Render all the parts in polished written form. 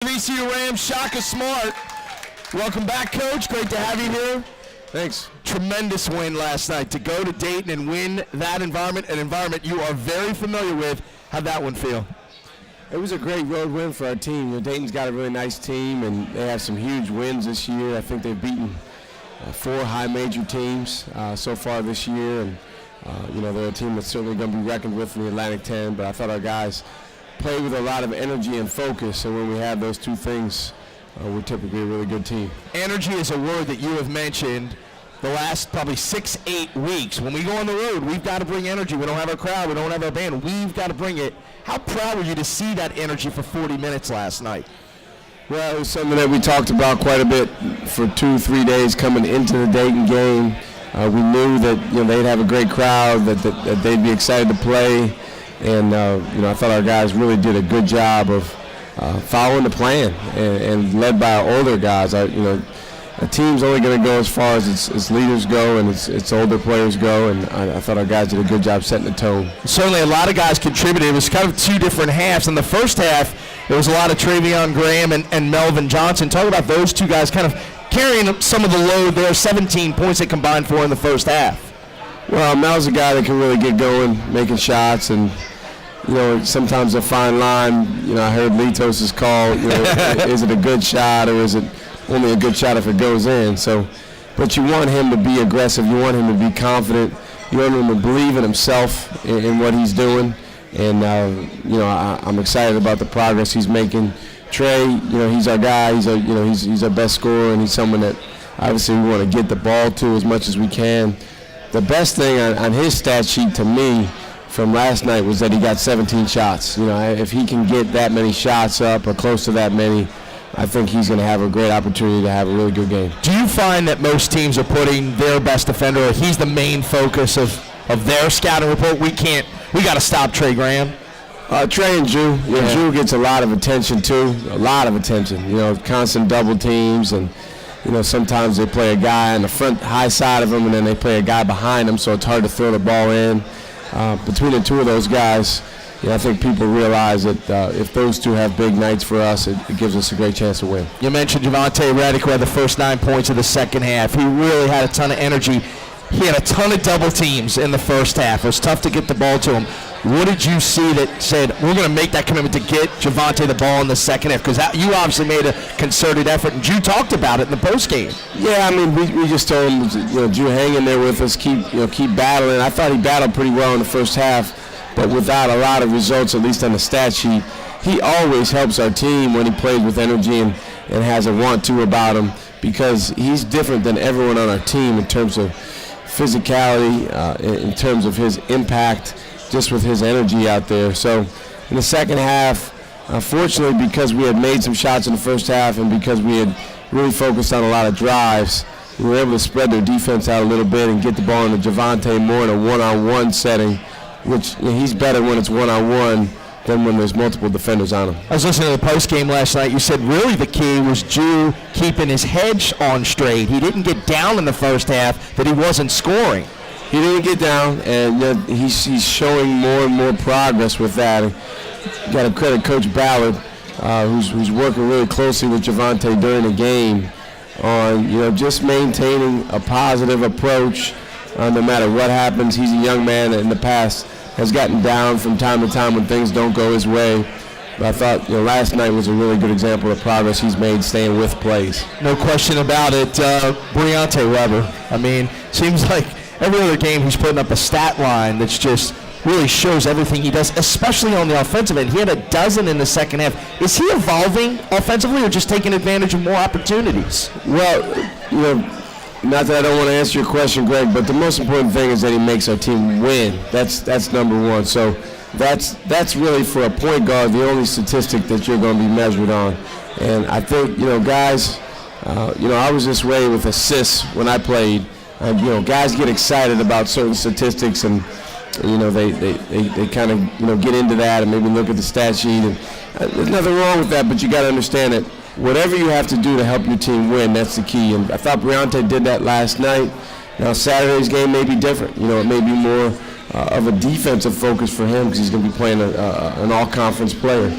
VCU Rams, Shaka Smart. Welcome back, Coach. Great to have you here. Thanks. Tremendous win last night. To go to Dayton and win that environment, an environment you are very familiar with. How'd that one feel? It was a great road win for our team. You know, Dayton's got a really nice team, and they have some huge wins this year. I think they've beaten 4 high major teams so far this year, and you know, they're a team that's certainly going to be reckoned with in the Atlantic 10. But I thought our guys played with a lot of energy and focus, and when we have those two things, we're typically a really good team. Energy is a word that you have mentioned the last probably 6-8 weeks. When we go on the road, we've got to bring energy. We don't have our crowd. We don't have our band. We've got to bring it. How proud were you to see that energy for 40 minutes last night? Well, it was something that we talked about quite a bit for 2-3 days coming into the Dayton game. We knew that they'd have a great crowd, that they'd be excited to play, and I thought our guys really did a good job of following the plan and led by our older guys. A team's only going to go as far as its leaders go and its older players go, and I thought our guys did a good job setting the tone. Certainly a lot of guys contributed. It was kind of 2 different halves. In the first half, there was a lot of Travion Graham and Melvin Johnson. Talk about those 2 guys kind of carrying some of the load there. 17 points they combined for in the first half. Well, Mel's a guy that can really get going, making shots, and sometimes a fine line. I heard Litos's call. Is it a good shot or is it only a good shot if it goes in? But you want him to be aggressive. You want him to be confident. You want him to believe in himself in what he's doing. And I'm excited about the progress he's making. Trey, he's our guy. He's our best scorer, and he's someone that obviously we want to get the ball to as much as we can. The best thing on his stat sheet to me from last night was that he got 17 shots. If he can get that many shots up or close to that many, I think he's going to have a great opportunity to have a really good game. Do you find that most teams are putting their best defender, or he's the main focus of their scouting report? We got to stop Trey Graham. Trey and Drew. Drew gets a lot of attention too. A lot of attention. Constant double teams, and sometimes they play a guy on the front high side of him, and then they play a guy behind him, so it's hard to throw the ball in. Between the 2 of those guys, I think people realize that if those 2 have big nights for us, it gives us a great chance to win. You mentioned Javonte Reddick, who had the first 9 points of the second half. He really had a ton of energy. He had a ton of double teams in the first half. It was tough to get the ball to him. What did you see that said, we're going to make that commitment to get Javonte the ball in the second half? Because you obviously made a concerted effort, and Drew talked about it in the postgame. Yeah, we just told him, Drew, hang in there with us, keep battling. I thought he battled pretty well in the first half, but without a lot of results, at least on the stat sheet. He always helps our team when he plays with energy and has a want-to about him, because he's different than everyone on our team in terms of physicality, in terms of his impact, just with his energy out there. So in the second half, fortunately, because we had made some shots in the first half and because we had really focused on a lot of drives, we were able to spread their defense out a little bit and get the ball into Javonte more in a one-on-one setting, which he's better when it's one-on-one than when there's multiple defenders on him. I was listening to the postgame last night. You said really the key was Drew keeping his head on straight. He didn't get down in the first half, that he wasn't scoring. He didn't get down, and he's showing more and more progress with that. Got to credit Coach Ballard, who's working really closely with Javonte during the game on just maintaining a positive approach no matter what happens. He's a young man that in the past has gotten down from time to time when things don't go his way. But I thought last night was a really good example of progress he's made staying with plays. No question about it. Breonte Weber, seems like every other game he's putting up a stat line that's just really shows everything he does, especially on the offensive end. He had a dozen in the second half. Is he evolving offensively or just taking advantage of more opportunities? Well, not that I don't want to answer your question, Greg, but the most important thing is that he makes our team win. That's number one. So that's really, for a point guard, the only statistic that you're going to be measured on. And I think, guys, I was this way with assists when I played. Guys get excited about certain statistics, and they kind of get into that and maybe look at the stat sheet. And there's nothing wrong with that, but you got to understand that whatever you have to do to help your team win, that's the key. And I thought Breonte did that last night. Now Saturday's game may be different. It may be more of a defensive focus for him because he's going to be playing an all-conference player.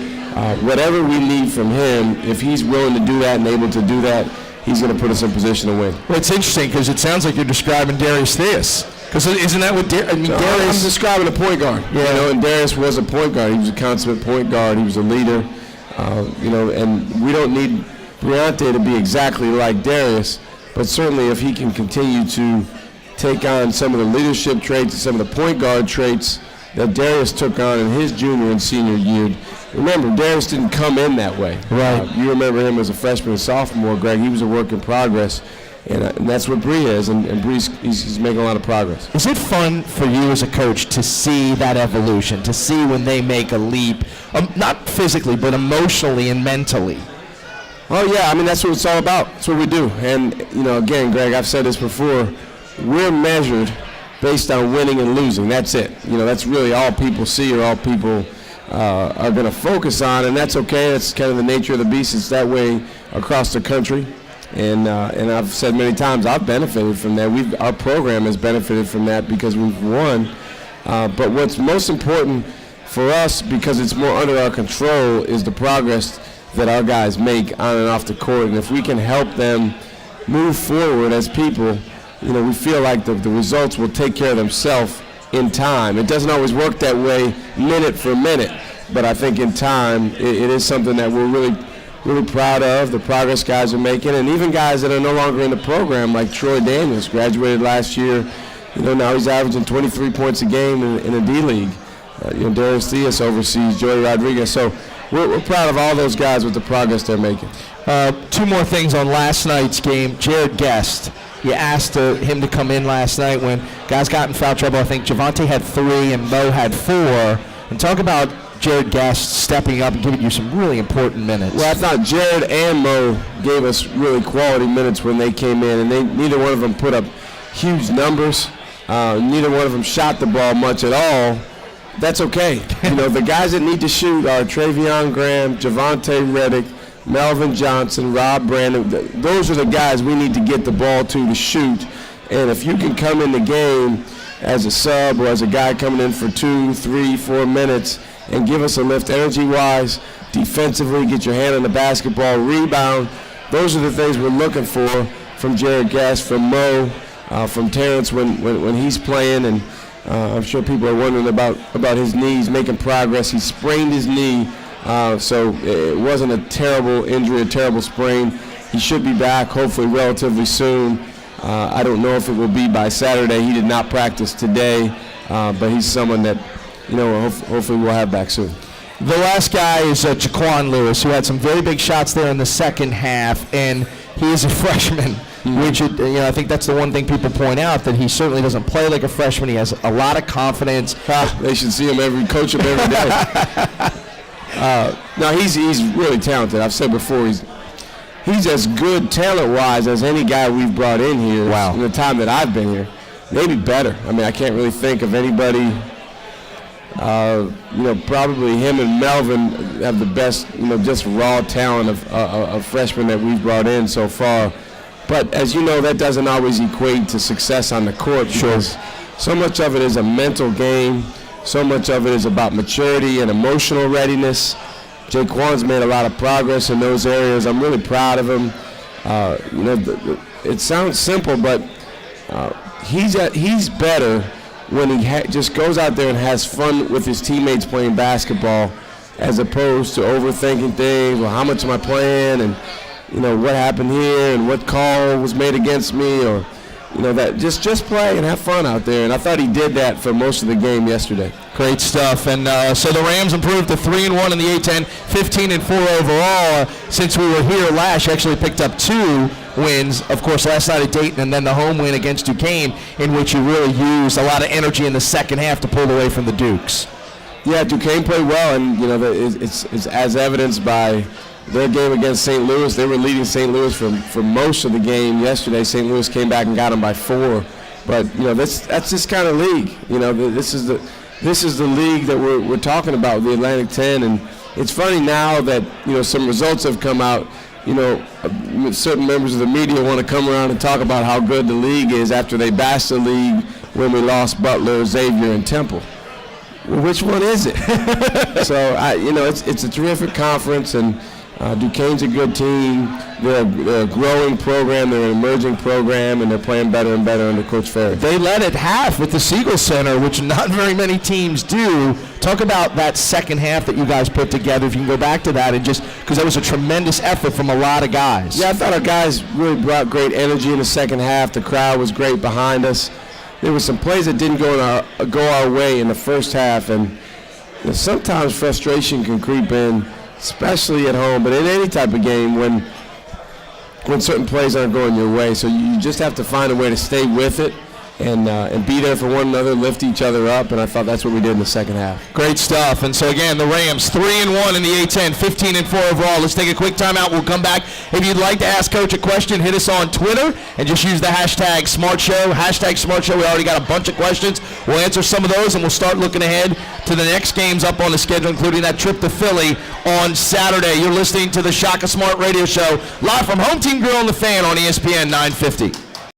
whatever we need from him, if he's willing to do that and able to do that, he's going to put us in position to win. Well, it's interesting because it sounds like you're describing Darius Theus. Because isn't that what Darius? I'm describing a point guard. Yeah. You know, and Darius was a point guard. He was a consummate point guard. He was a leader. You know, and we don't need Briante to be exactly like Darius, but certainly if he can continue to take on some of the leadership traits and some of the point guard traits that Darius took on in his junior and senior year. Remember, Darius didn't come in that way. Right. You remember him as a freshman and sophomore, Greg. He was a work in progress, and that's what Bree is, and Bree's he's making a lot of progress. Is it fun for you as a coach to see that evolution, to see when they make a leap, not physically, but emotionally and mentally? Oh, yeah, I mean, that's what it's all about. That's what we do. And, you know, again, Greg, I've said this before, we're measured based on winning and losing. That's it. You know, that's really all people see or all people are going to focus on, and that's okay. That's kind of the nature of the beast. It's that way across the country. And I've said many times, I've benefited from that. Our program has benefited from that because we've won. But what's most important for us, because it's more under our control, is the progress that our guys make on and off the court. And if we can help them move forward as people, you know, we feel like the results will take care of themselves in time. It doesn't always work that way minute for minute, but I think in time it is something that we're really proud of, the progress guys are making, and even guys that are no longer in the program, like Troy Daniels, graduated last year. You know, now he's averaging 23 points a game in the D-League. You know, Darius Theus oversees Joey Rodriguez. So we're proud of all those guys with the progress they're making. Two more things on last night's game. Jared Guest, you asked him to come in last night when guys got in foul trouble. I think Javante had 3 and Mo had 4. And talk about Jared Guest stepping up and giving you some really important minutes. Well, I thought Jared and Mo gave us really quality minutes when they came in, and neither one of them put up huge numbers. Neither one of them shot the ball much at all. That's okay. You know, the guys that need to shoot are Travion Graham, Javante Reddick, Melvin Johnson, Rob Brandon. Those are the guys we need to get the ball to shoot. And if you can come in the game as a sub or as a guy coming in for 2, 3, 4 minutes and give us a lift energy-wise, defensively, get your hand on the basketball, rebound, those are the things we're looking for from Jared Guest, from Mo, from Terrence when he's playing. And I'm sure people are wondering about his knees, making progress. He sprained his knee, so it wasn't a terrible injury, a terrible sprain. He should be back, hopefully relatively soon. I don't know if it will be by Saturday. He did not practice today, but he's someone that, you know, hopefully we'll have back soon. The last guy is Jaquan Lewis, who had some very big shots there in the second half, and he is a freshman. Which, I think that's the one thing people point out, that he certainly doesn't play like a freshman. He has a lot of confidence. They should see him coach him every day. No, he's really talented. I've said before, he's as good talent-wise as any guy we've brought in here. Wow. In the time that I've been here. Maybe better. I mean, I can't really think of anybody. Probably him and Melvin have the best, just raw talent of freshmen that we've brought in so far. But as you know, that doesn't always equate to success on the court, because so much of it is a mental game. So much of it is about maturity and emotional readiness. Jaquan's made a lot of progress in those areas. I'm really proud of him. It sounds simple, but he's better when he just goes out there and has fun with his teammates playing basketball, as opposed to overthinking things. Well, how much am I playing? And what happened here and what call was made against me, or that just play and have fun out there. And I thought he did that for most of the game yesterday. Great stuff. And so the Rams improved to 3-1 in the A-10, 15-4 overall. Since we were here last, you actually picked up 2 wins. Of course, last night at Dayton, and then the home win against Duquesne, in which you really used a lot of energy in the second half to pull away from the Dukes. Yeah, Duquesne played well, and it's as evidenced by their game against St. Louis. They were leading St. Louis for most of the game yesterday. St. Louis came back and got them by 4. But that's this kind of league. This is the league that we're talking about, the Atlantic 10. And it's funny now that some results have come out. Certain members of the media want to come around and talk about how good the league is after they bashed the league when we lost Butler, Xavier, and Temple. well, which one is it? So, it's a terrific conference, and Duquesne's a good team. They're a growing program. They're an emerging program, and they're playing better and better under Coach Ferry. They led at half with the Siegel Center, which not very many teams do. Talk about that second half that you guys put together. If you can go back to that, and just because that was a tremendous effort from a lot of guys. Yeah, I thought our guys really brought great energy in the second half. The crowd was great behind us. There were some plays that didn't go our way in the first half, and sometimes frustration can creep in, especially at home, but in any type of game when certain plays aren't going your way. So you just have to find a way to stay with it and be there for one another, lift each other up, and I thought that's what we did in the second half. Great stuff. And so again, the Rams 3-1 in the A-10, 15-4 overall. Let's take a quick timeout. We'll come back. If you'd like to ask Coach a question, hit us on Twitter and just use the hashtag SmartShow. Hashtag SmartShow. We already got a bunch of questions. We'll answer some of those, and we'll start looking ahead to the next games up on the schedule, including that trip to Philly on Saturday. You're listening to the Shaka Smart Radio Show live from Home Team Grill on the Fan on ESPN 950.